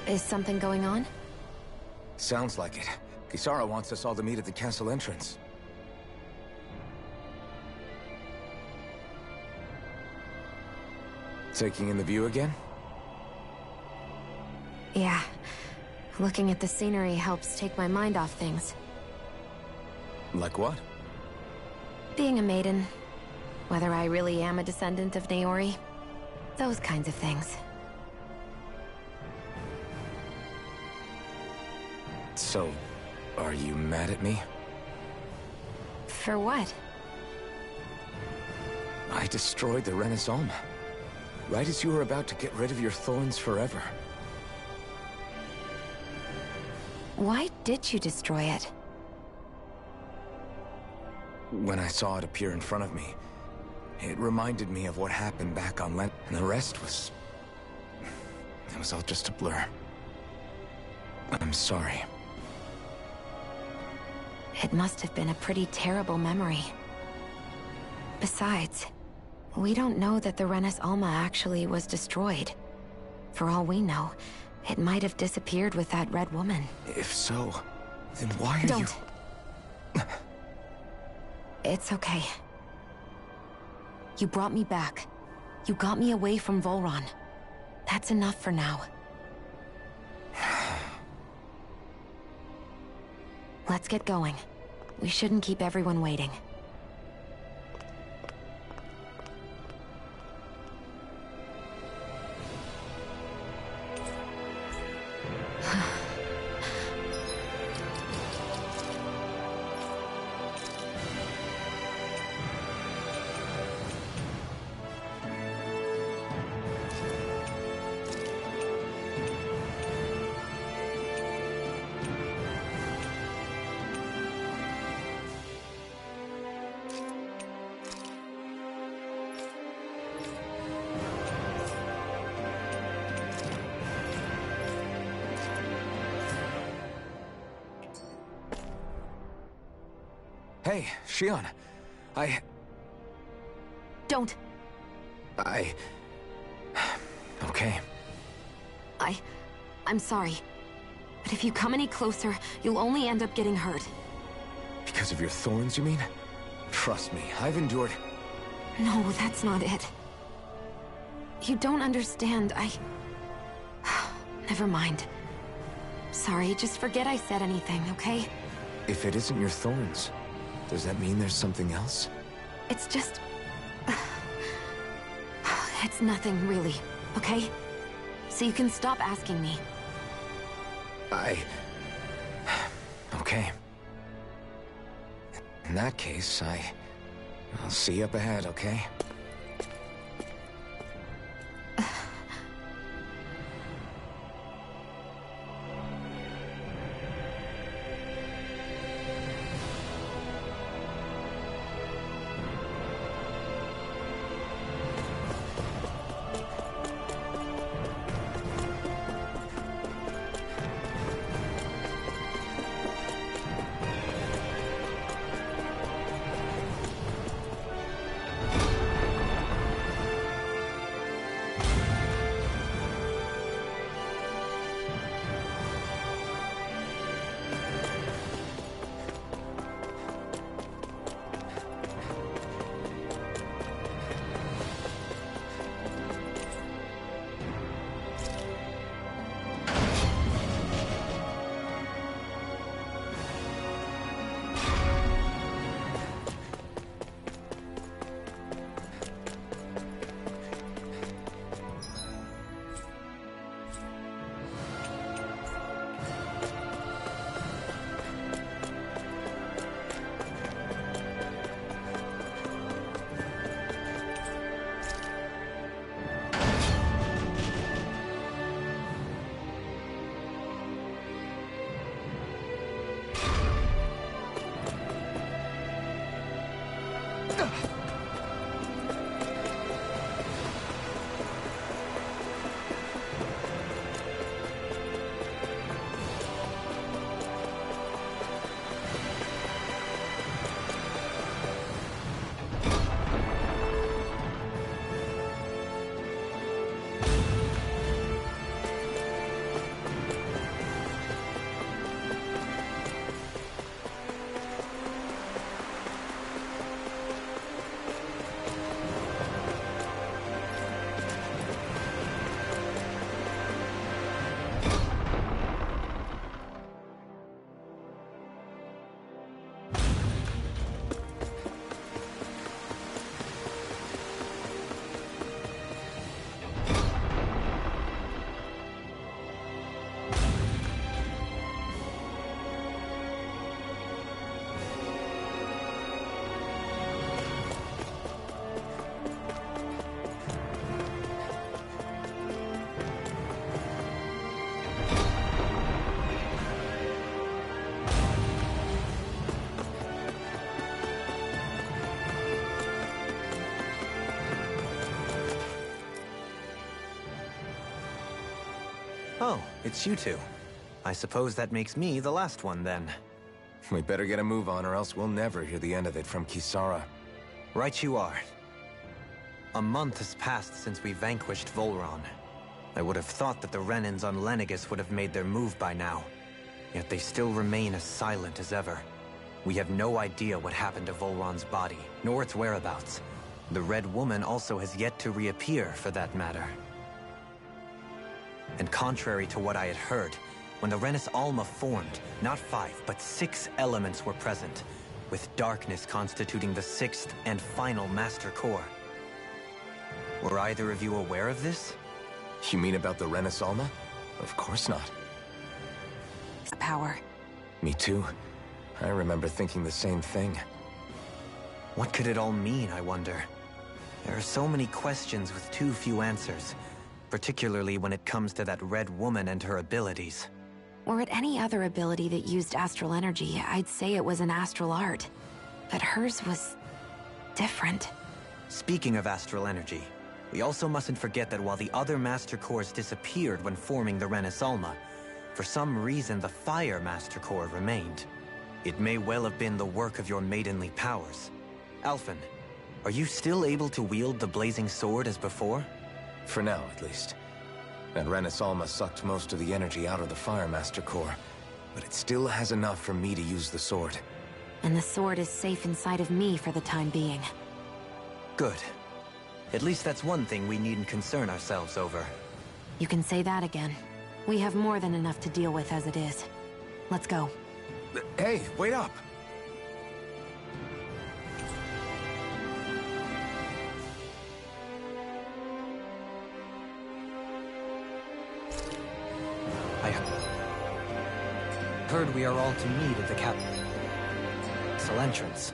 Is something going on? Sounds like it. Kisara wants us all to meet at the castle entrance. Taking in the view again? Yeah. Looking at the scenery helps take my mind off things. Like what? Being a maiden. Whether I really am a descendant of Naori. Those kinds of things. So, are you mad at me? For what? I destroyed the Renaissance. Right as you were about to get rid of your thorns forever. Why did you destroy it? When I saw it appear in front of me, it reminded me of what happened back on Lent, and the rest was... it was all just a blur. I'm sorry. It must have been a pretty terrible memory. Besides, we don't know that the Renis Alma actually was destroyed. For all we know, it might have disappeared with that red woman. If so, then why are Don't. It's okay. You brought me back. You got me away from Volron. That's enough for now. Let's get going. We shouldn't keep everyone waiting. Hey, Shion. Don't. Okay. I'm sorry. But if you come any closer, you'll only end up getting hurt. Because of your thorns, you mean? Trust me, I've endured... No, that's not it. You don't understand, Never mind. Sorry, just forget I said anything, okay? If it isn't your thorns, does that mean there's something else? It's just... It's nothing, really, okay? So you can stop asking me. Okay. In that case, I'll see you up ahead, okay? Oh, it's you two. I suppose that makes me the last one, then. We better get a move on, or else we'll never hear the end of it from Kisara. Right you are. A month has passed since we vanquished Volron. I would have thought that the Renans on Lenegis would have made their move by now. Yet they still remain as silent as ever. We have no idea what happened to Volron's body, nor its whereabouts. The Red Woman also has yet to reappear, for that matter. And contrary to what I had heard, when the Renis Alma formed, not 5, but 6 elements were present, with darkness constituting the 6th and final Master Core. Were either of you aware of this? You mean about the Renis Alma? Of course not. Power. Me too. I remember thinking the same thing. What could it all mean, I wonder? There are so many questions with too few answers, particularly when it comes to that Red Woman and her abilities. Were it any other ability that used astral energy, I'd say it was an astral art. But hers was different. Speaking of astral energy, we also mustn't forget that while the other Master Cores disappeared when forming the Renis Alma, for some reason the Fire Master Core remained. It may well have been the work of your maidenly powers. Alphen, are you still able to wield the blazing sword as before? For now, at least. That Renis Alma sucked most of the energy out of the Fire Master Core, but it still has enough for me to use the sword. And the sword is safe inside of me for the time being. Good. At least that's one thing we needn't concern ourselves over. You can say that again. We have more than enough to deal with as it is. Let's go. Hey, wait up! I heard we are all to meet at the castle entrance.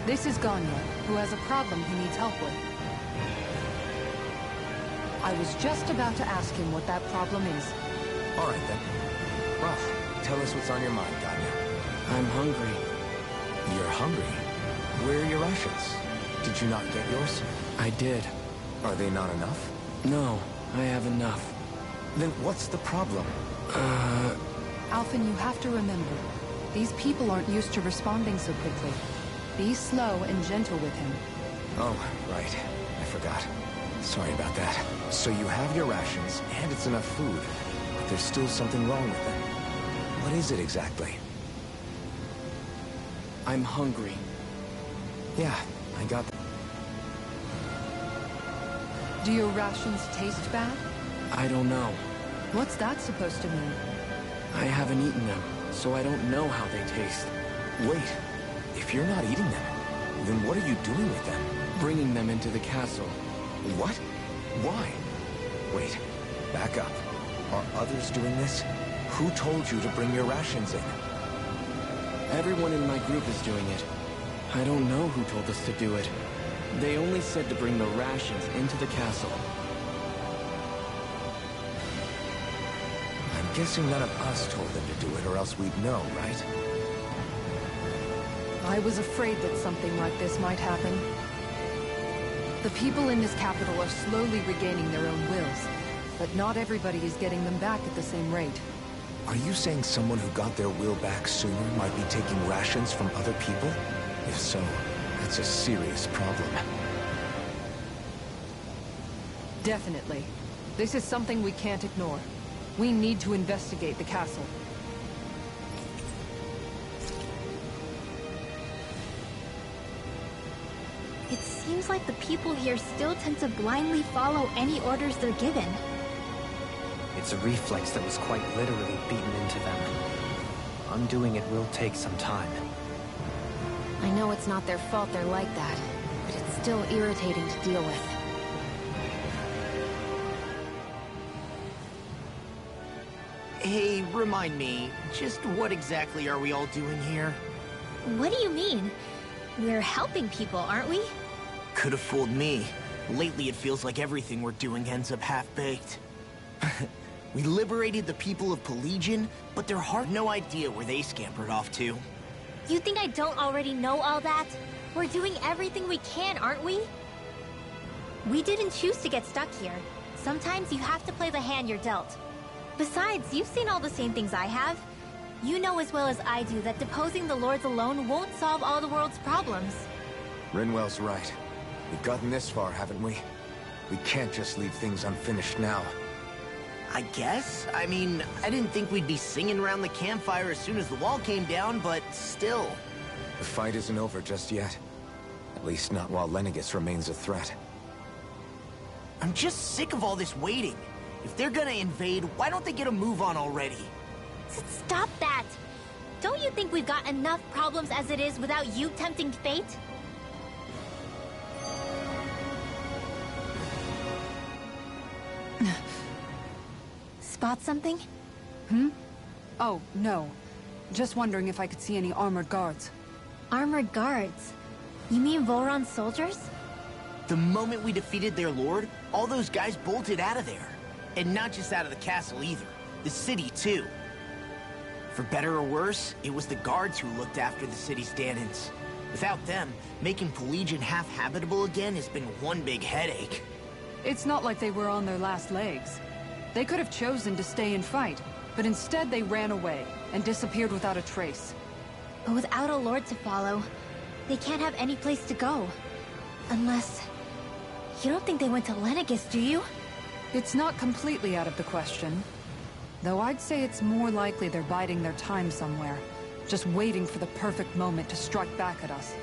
This is Ganya, who has a problem he needs help with. I was just about to ask him what that problem is. All right, then. Well, tell us what's on your mind, Ganya. I'm hungry. You're hungry? Where are your rations? Did you not get yours? I did. Are they not enough? No, I have enough. Then what's the problem? Alphen, you have to remember, these people aren't used to responding so quickly. Be slow and gentle with him. Oh, right. I forgot. Sorry about that. So you have your rations, and it's enough food, but there's still something wrong with them. What is it exactly? I'm hungry. Yeah, I got that. Do your rations taste bad? I don't know. What's that supposed to mean? I haven't eaten them, so I don't know how they taste. Wait, if you're not eating them, then what are you doing with them? Bringing them into the castle. What? Why? Wait, back up. Are others doing this? Who told you to bring your rations in? Everyone in my group is doing it. I don't know who told us to do it. They only said to bring the rations into the castle. I'm guessing none of us told them to do it, or else we'd know, right? I was afraid that something like this might happen. The people in this capital are slowly regaining their own wills, but not everybody is getting them back at the same rate. Are you saying someone who got their will back sooner might be taking rations from other people? If so, that's a serious problem. Definitely. This is something we can't ignore. We need to investigate the castle. It seems like the people here still tend to blindly follow any orders they're given. It's a reflex that was quite literally beaten into them. Undoing it will take some time. I know it's not their fault they're like that, but it's still irritating to deal with. Hey, remind me, just what exactly are we all doing here? What do you mean? We're helping people, aren't we? Could have fooled me. Lately it feels like everything we're doing ends up half-baked. We liberated the people of Pelegion, but their heart no idea where they scampered off to. You think I don't already know all that? We're doing everything we can, aren't we? We didn't choose to get stuck here. Sometimes you have to play the hand you're dealt. Besides, you've seen all the same things I have. You know as well as I do that deposing the lords alone won't solve all the world's problems. Rinwell's right. We've gotten this far, haven't we? We can't just leave things unfinished now. I guess? I mean, I didn't think we'd be singing around the campfire as soon as the wall came down, but still. The fight isn't over just yet. At least not while Lenegis remains a threat. I'm just sick of all this waiting. If they're gonna invade, why don't they get a move on already? Stop that! Don't you think we've got enough problems as it is without you tempting fate? Spot something? Oh, no. Just wondering if I could see any armored guards. Armored guards? You mean Volron's soldiers? The moment we defeated their lord, all those guys bolted out of there. And not just out of the castle either. The city, too. For better or worse, it was the guards who looked after the city's stand-ins. Without them, making Pelegion half-habitable again has been one big headache. It's not like they were on their last legs. They could have chosen to stay and fight, but instead they ran away and disappeared without a trace. But without a lord to follow, they can't have any place to go. Unless... You don't think they went to Lenegis, do you? It's not completely out of the question. Though I'd say it's more likely they're biding their time somewhere, just waiting for the perfect moment to strike back at us.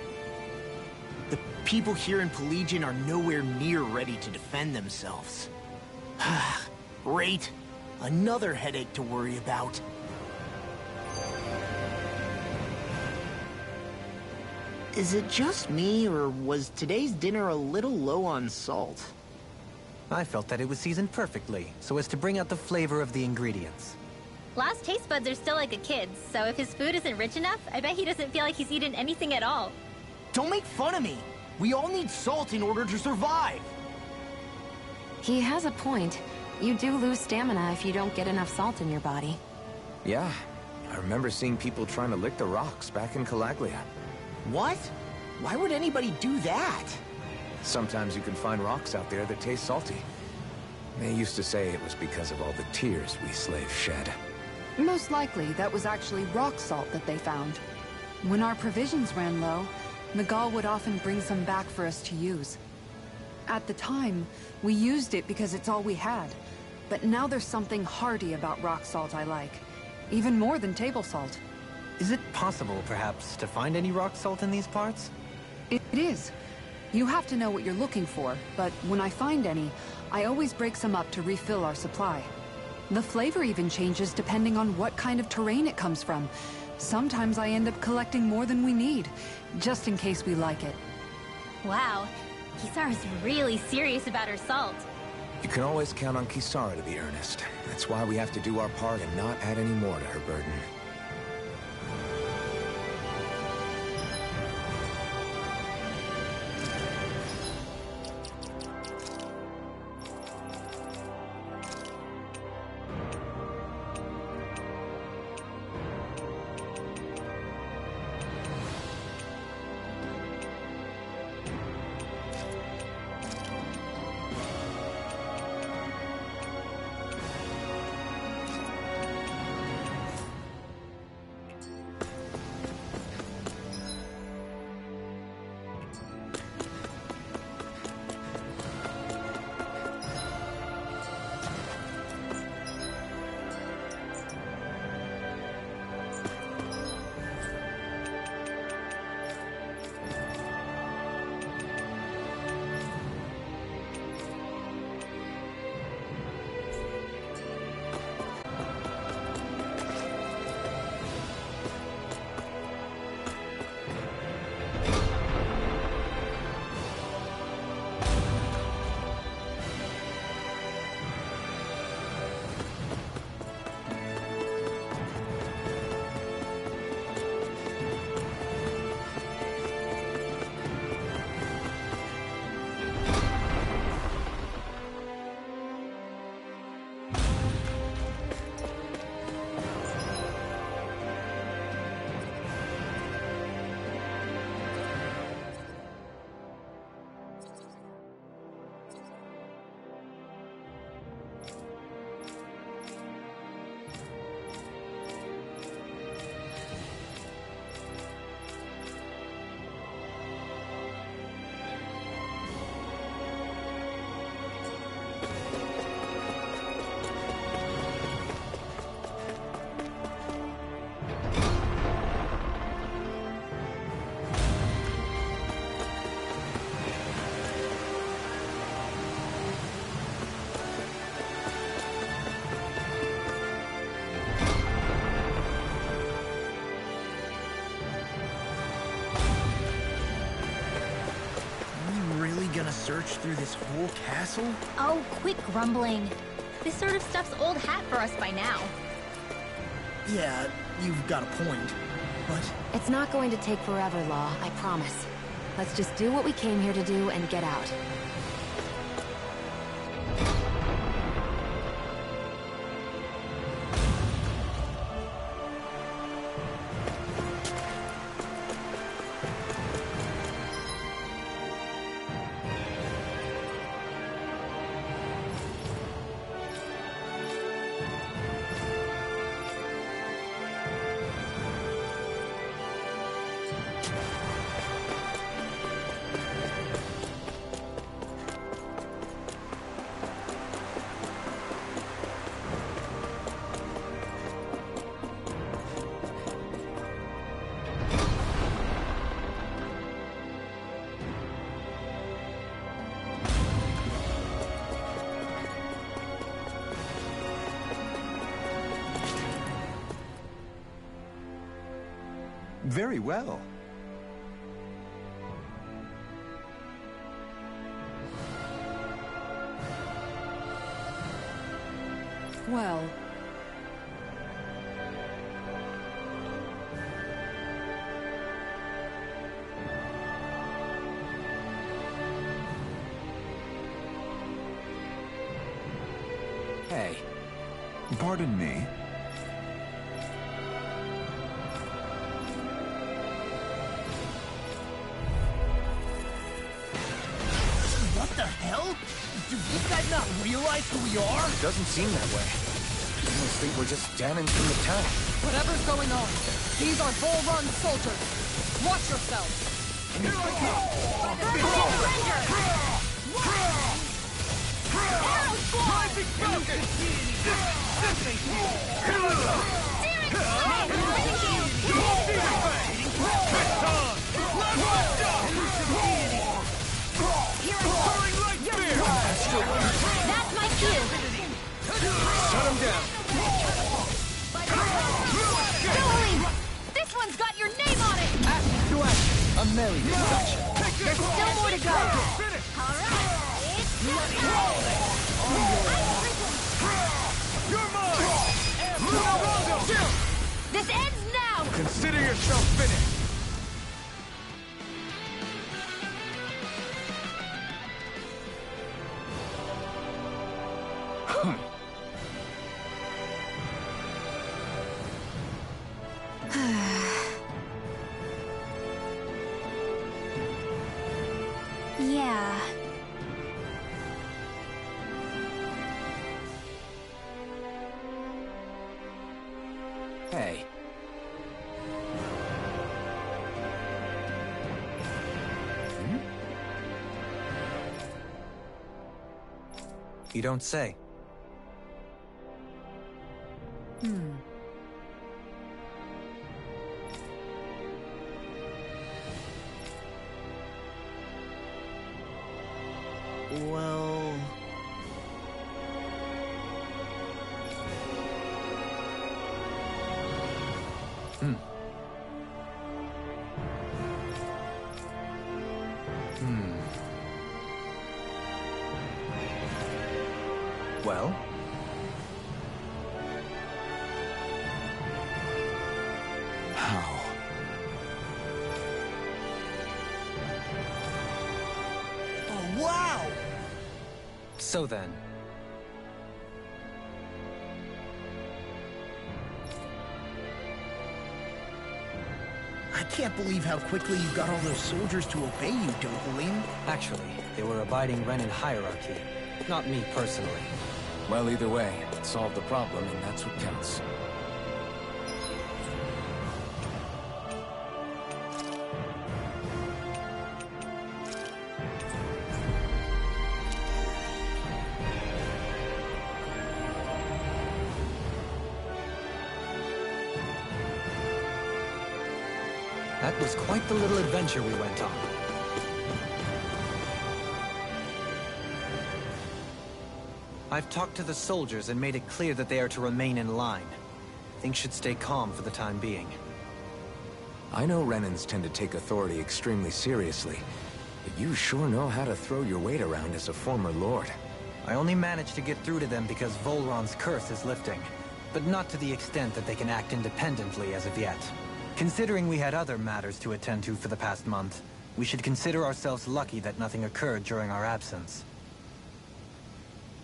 The people here in Pelegion are nowhere near ready to defend themselves. Great. Another headache to worry about. Is it just me, or was today's dinner a little low on salt? I felt that it was seasoned perfectly, so as to bring out the flavor of the ingredients. Last taste buds are still like a kid's, so if his food isn't rich enough, I bet he doesn't feel like he's eaten anything at all. Don't make fun of me! We all need salt in order to survive! He has a point. You do lose stamina if you don't get enough salt in your body. Yeah, I remember seeing people trying to lick the rocks back in Calaglia. What? Why would anybody do that? Sometimes you can find rocks out there that taste salty. They used to say it was because of all the tears we slaves shed. Most likely, that was actually rock salt that they found. When our provisions ran low, Miguel would often bring some back for us to use. At the time, we used it because it's all we had. But now there's something hearty about rock salt I like. Even more than table salt. Is it possible, perhaps, to find any rock salt in these parts? It is. You have to know what you're looking for, but when I find any, I always break some up to refill our supply. The flavor even changes depending on what kind of terrain it comes from. Sometimes I end up collecting more than we need, just in case we like it. Wow, Kisara's really serious about her salt. You can always count on Kisara to be earnest. That's why we have to do our part and not add any more to her burden. search through this whole castle? Oh, quit grumbling. This sort of stuff's old hat for us by now. Yeah, you've got a point. But It's not going to take forever, Law, I promise. Let's just do what we came here to do and get out. Very well. Well... Hey, Pardon me. what the hell? Do these guys not realize who we are? it doesn't seem that way. I almost think we're just damning from the town. Whatever's going on, these are Bull Run soldiers. Watch yourselves. Here I go! That's my cue! Shut him down. Jolene! This one's got your name on it! Action to action. A merry discussion. There's still more to go! Alright! You're mine! This ends now! Consider yourself finished. Yeah. Hey. You don't say. Well... Well? How? Oh, wow! So then, I can't believe how quickly you got all those soldiers to obey you, Dovaline. actually, they were abiding Renan hierarchy. Not me personally. Well, either way, it solved the problem, and that's what counts. That was quite the little adventure we went on. I've talked to the soldiers and made it clear that they are to remain in line. Things should stay calm for the time being. I know Renans tend to take authority extremely seriously, But you sure know how to throw your weight around as a former lord. I only managed to get through to them because Volron's curse is lifting, but not to the extent that they can act independently as of yet. Considering we had other matters to attend to for the past month, we should consider ourselves lucky that nothing occurred during our absence.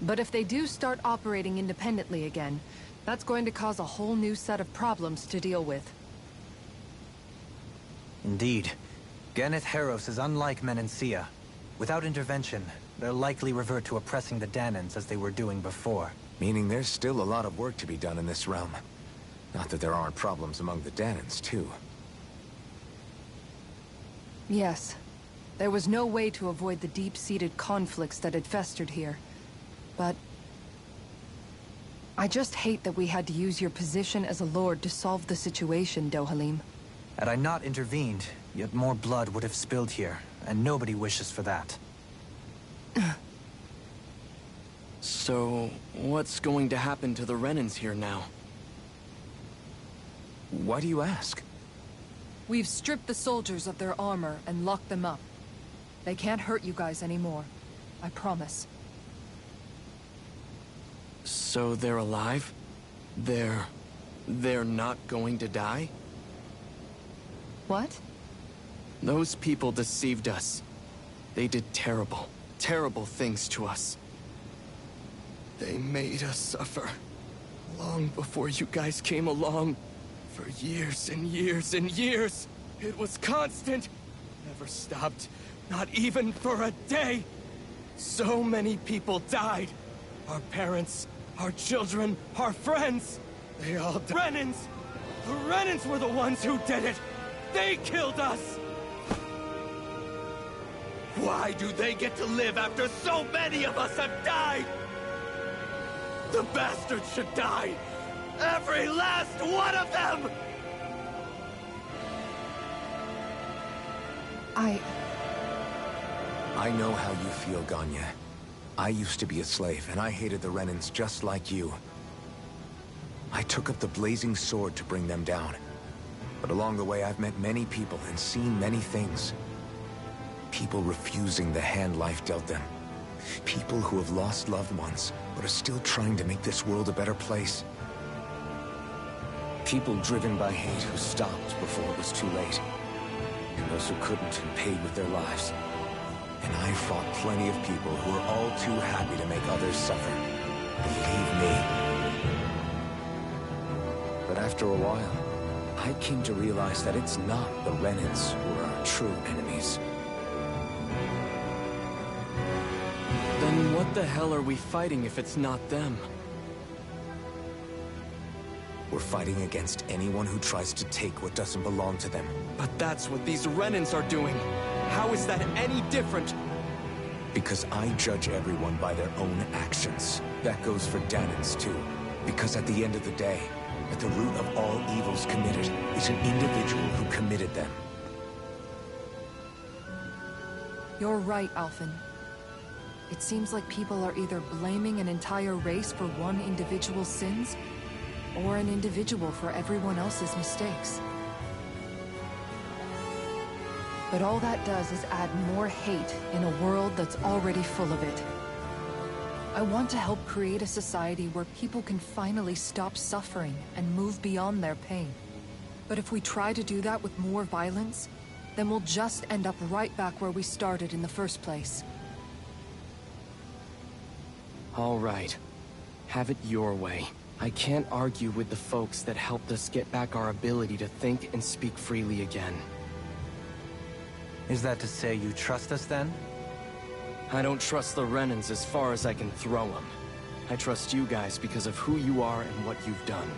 But if they do start operating independently again, that's going to cause a whole new set of problems to deal with. Indeed. Ganneth Heros is unlike Menancia. Without intervention, they'll likely revert to oppressing the Dahnans as they were doing before. Meaning there's still a lot of work to be done in this realm. Not that there aren't problems among the Dahnans, too. Yes. There was no way to avoid the deep-seated conflicts that had festered here. But I just hate that we had to use your position as a lord to solve the situation, Dohalim. Had I not intervened, yet more blood would have spilled here, and nobody wishes for that. So, what's going to happen to the Renans here now? Why do you ask? We've stripped the soldiers of their armor and locked them up. They can't hurt you guys anymore. I promise. So they're alive? They're not going to die? What? Those people deceived us. They did terrible, terrible things to us. They made us suffer. Long before you guys came along. For years and years and years. It was constant. Never stopped. Not even for a day. So many people died. Our parents, our children, our friends. They all died. Renans! The Renans were the ones who did it! They killed us! Why do they get to live after so many of us have died? The bastards should die! Every last one of them! I know how you feel, Ganya. I used to be a slave, and I hated the Renans just like you. I took up the blazing sword to bring them down. But along the way, I've met many people and seen many things. People refusing the hand life dealt them. People who have lost loved ones, but are still trying to make this world a better place. People driven by hate who stopped before it was too late. And those who couldn't and paid with their lives. And I fought plenty of people who were all too happy to make others suffer. Believe me. But after a while, I came to realize that it's not the Renans who are our true enemies. Then what the hell are we fighting if it's not them? We're fighting against anyone who tries to take what doesn't belong to them. But that's what these Renans are doing. How is that any different? Because I judge everyone by their own actions. That goes for Dahnans too. Because at the end of the day, at the root of all evils committed is an individual who committed them. You're right, Alphen. It seems like people are either blaming an entire race for one individual's sins, or an individual for everyone else's mistakes. But all that does is add more hate in a world that's already full of it. I want to help create a society where people can finally stop suffering and move beyond their pain. But if we try to do that with more violence, then we'll just end up right back where we started in the first place. All right. Have it your way. I can't argue with the folks that helped us get back our ability to think and speak freely again. Is that to say you trust us then? I don't trust the Renans as far as I can throw them. I trust you guys because of who you are and what you've done.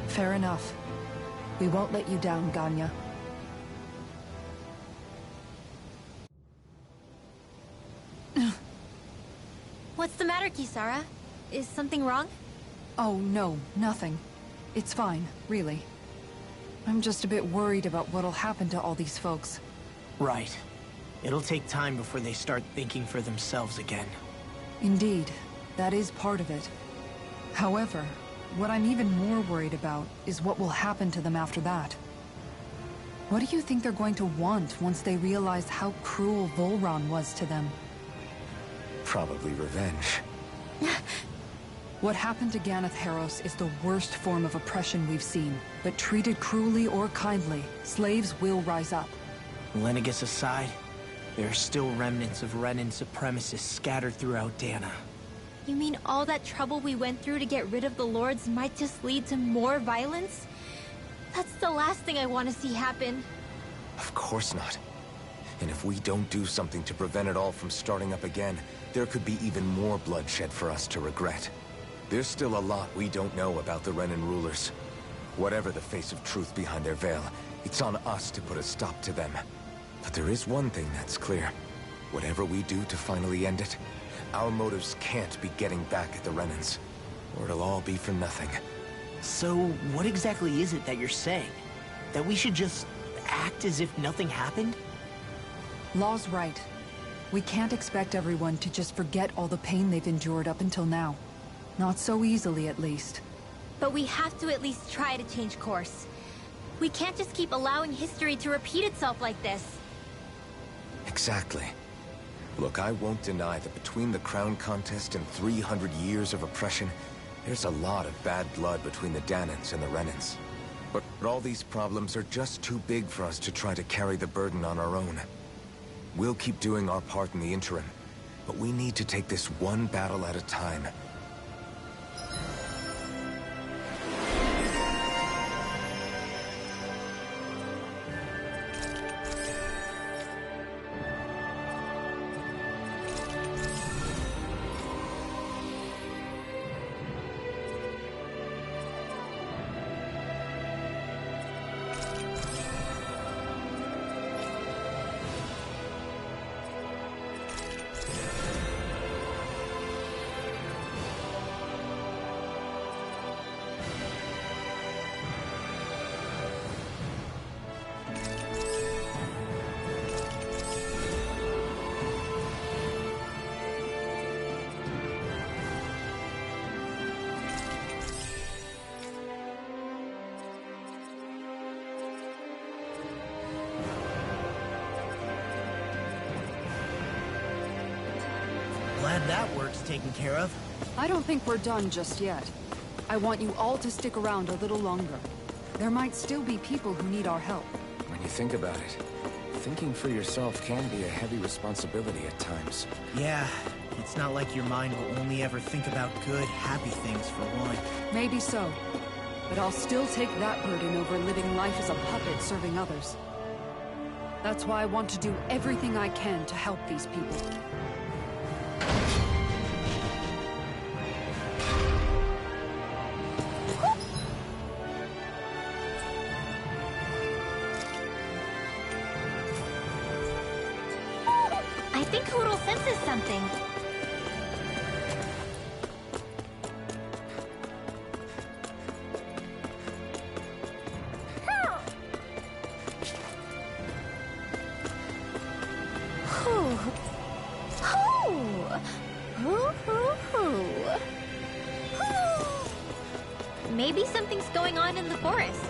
Fair enough. We won't let you down, Ganya. What's the matter, Kisara? Is something wrong? Oh, no, nothing. It's fine, really. I'm just a bit worried about what'll happen to all these folks. Right. It'll take time before they start thinking for themselves again. Indeed, that is part of it. However, what I'm even more worried about is what will happen to them after that. What do you think they're going to want once they realize how cruel Volron was to them? Probably revenge. What happened to Ganeth Haros is the worst form of oppression we've seen. But treated cruelly or kindly, slaves will rise up. Lenegis aside, there are still remnants of Renan supremacists scattered throughout Dana. You mean all that trouble we went through to get rid of the Lords might just lead to more violence? That's the last thing I want to see happen. Of course not. And if we don't do something to prevent it all from starting up again, there could be even more bloodshed for us to regret. There's still a lot we don't know about the Renan rulers. Whatever the face of truth behind their veil, it's on us to put a stop to them. But there is one thing that's clear. Whatever we do to finally end it, our motives can't be getting back at the Renans, or it'll all be for nothing. So, what exactly is it that you're saying? That we should just act as if nothing happened? Law's right. We can't expect everyone to just forget all the pain they've endured up until now. Not so easily, at least. But we have to at least try to change course. We can't just keep allowing history to repeat itself like this. Exactly. Look, I won't deny that between the crown contest and 300 years of oppression, there's a lot of bad blood between the Danans and the Renans. But all these problems are just too big for us to try to carry the burden on our own. We'll keep doing our part in the interim, but we need to take this one battle at a time. Glad that work's taken care of. I don't think we're done just yet. I want you all to stick around a little longer. There might still be people who need our help. When you think about it, thinking for yourself can be a heavy responsibility at times. Yeah, it's not like your mind will only ever think about good, happy things for one. Maybe so. But I'll still take that burden over living life as a puppet serving others. That's why I want to do everything I can to help these people. I think Hootle senses something. Maybe something's going on in the forest.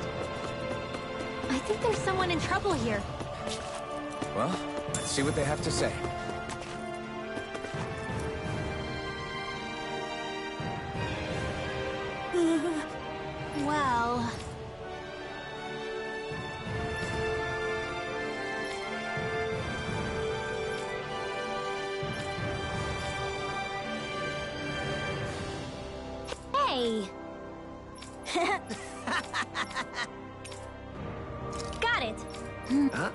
I think there's someone in trouble here. Well, let's see what they have to say. Well... Hey! Got it! Huh?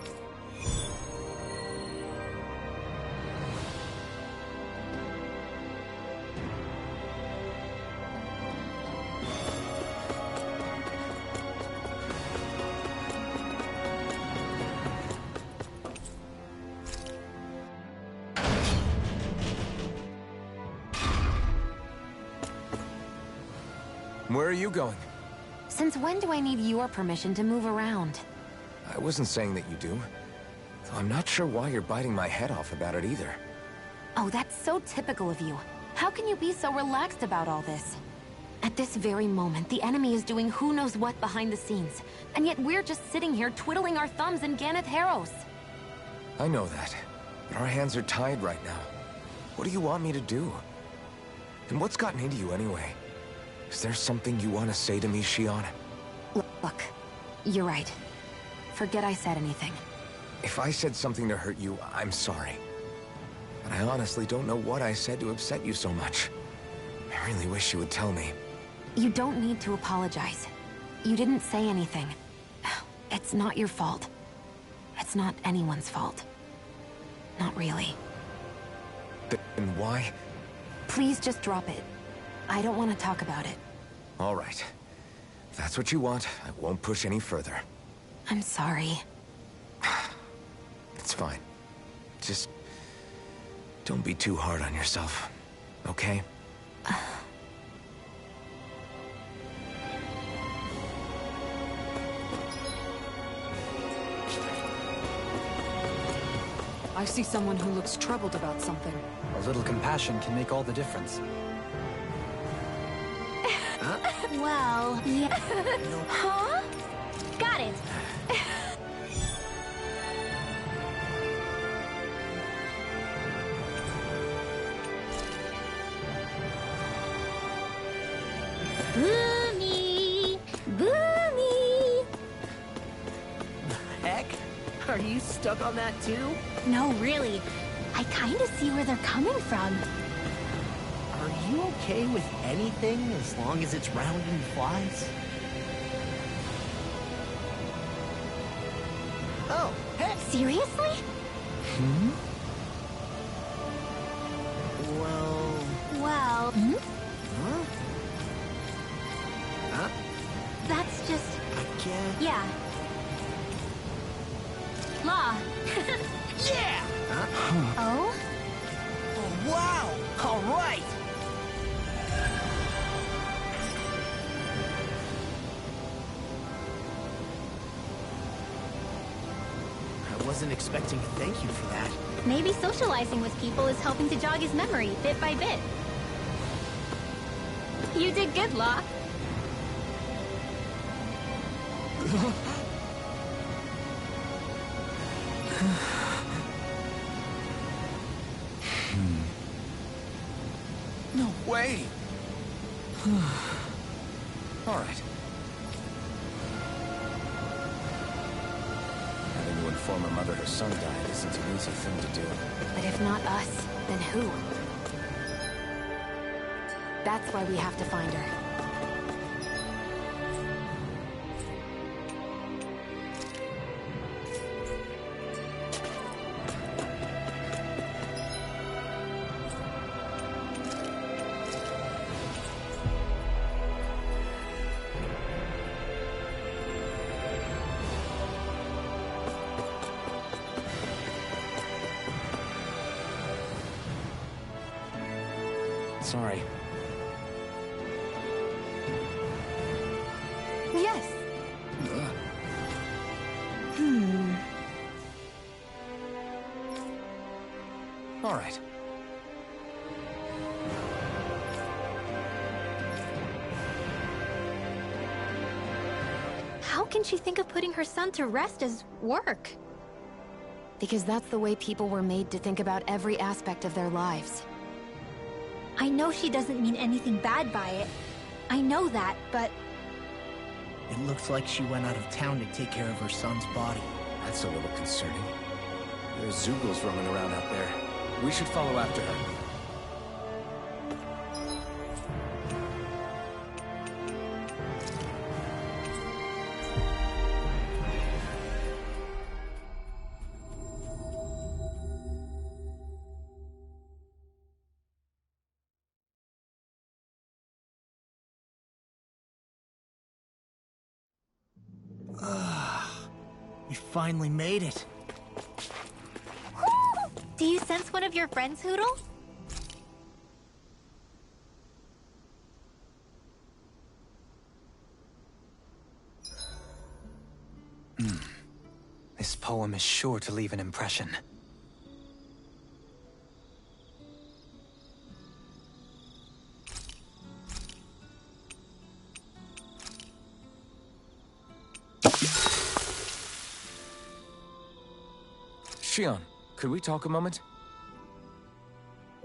Where are you going? Since when do I need your permission to move around? I wasn't saying that you do. Though I'm not sure why you're biting my head off about it either. Oh, that's so typical of you. How can you be so relaxed about all this? At this very moment, the enemy is doing who knows what behind the scenes. And yet we're just sitting here twiddling our thumbs in Ganath Haros. I know that, but our hands are tied right now. What do you want me to do? And what's gotten into you anyway? Is there something you want to say to me, Shionne? Look, you're right. Forget I said anything. If I said something to hurt you, I'm sorry. But I honestly don't know what I said to upset you so much. I really wish you would tell me. You don't need to apologize. You didn't say anything. It's not your fault. It's not anyone's fault. Not really. Then why? Please just drop it. I don't want to talk about it. All right. If that's what you want, I won't push any further. I'm sorry. It's fine. Just don't be too hard on yourself, okay? I see someone who looks troubled about something. A little compassion can make all the difference. Well, yeah. Huh? Got it. Boomy! Boomy! Heck? Are you stuck on that too? No, really. I kinda see where they're coming from. Are you okay with anything as long as it's round and flies? Oh, hey! Seriously? Well... Huh? Huh? That's just... I can't... yeah. Law. Yeah! Oh? Oh, wow! All right! I wasn't expecting a thank you for that. Maybe socializing with people is helping to jog his memory, bit by bit. You did good, Law. No way! All right. Having to inform her mother her son died isn't an easy thing to do. But if not us, then who? That's why we have to find her. Sorry. Yes. All right. How can she think of putting her son to rest as work? Because that's the way people were made to think about every aspect of their lives. I know she doesn't mean anything bad by it. I know that, but... It looks like she went out of town to take care of her son's body. That's a little concerning. There's Zeugles roaming around out there. We should follow after her. We finally made it. Do you sense one of your friends, Hootle? This poem is sure to leave an impression. Shion, could we talk a moment?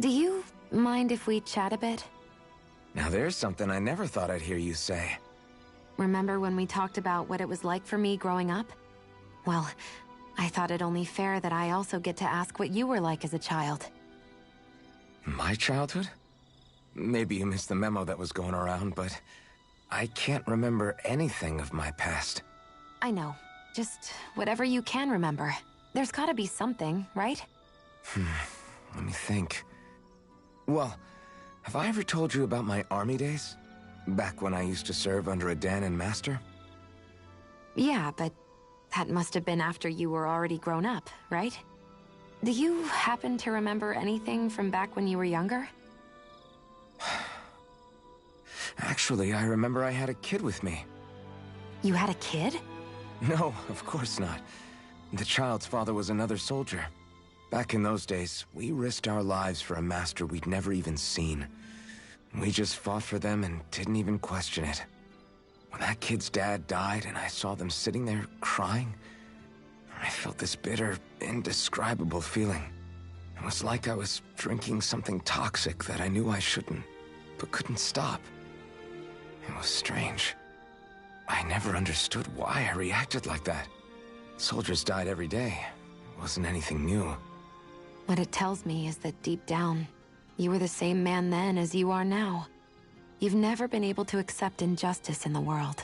Do you mind if we chat a bit? Now there's something I never thought I'd hear you say. Remember when we talked about what it was like for me growing up? Well, I thought it only fair that I also get to ask what you were like as a child. My childhood? Maybe you missed the memo that was going around, but I can't remember anything of my past. I know. Just whatever you can remember. There's gotta be something, right? Let me think. Well, have I ever told you about my army days? Back when I used to serve under a Dahnan master? Yeah, but that must have been after you were already grown up, right? Do you happen to remember anything from back when you were younger? Actually, I remember I had a kid with me. You had a kid? No, of course not. The child's father was another soldier. Back in those days, we risked our lives for a master we'd never even seen. We just fought for them and didn't even question it. When that kid's dad died and I saw them sitting there crying, I felt this bitter, indescribable feeling. It was like I was drinking something toxic that I knew I shouldn't, but couldn't stop. It was strange. I never understood why I reacted like that. Soldiers died every day. It wasn't anything new. What it tells me is that deep down, you were the same man then as you are now. You've never been able to accept injustice in the world.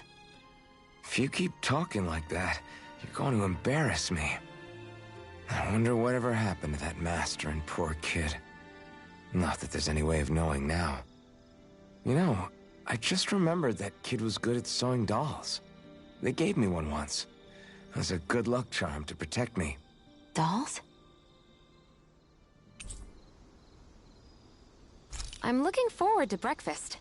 If you keep talking like that, you're going to embarrass me. I wonder whatever happened to that master and poor kid. Not that there's any way of knowing now. You know, I just remembered that kid was good at sewing dolls. They gave me one once. It was a good luck charm to protect me. Dolls? I'm looking forward to breakfast.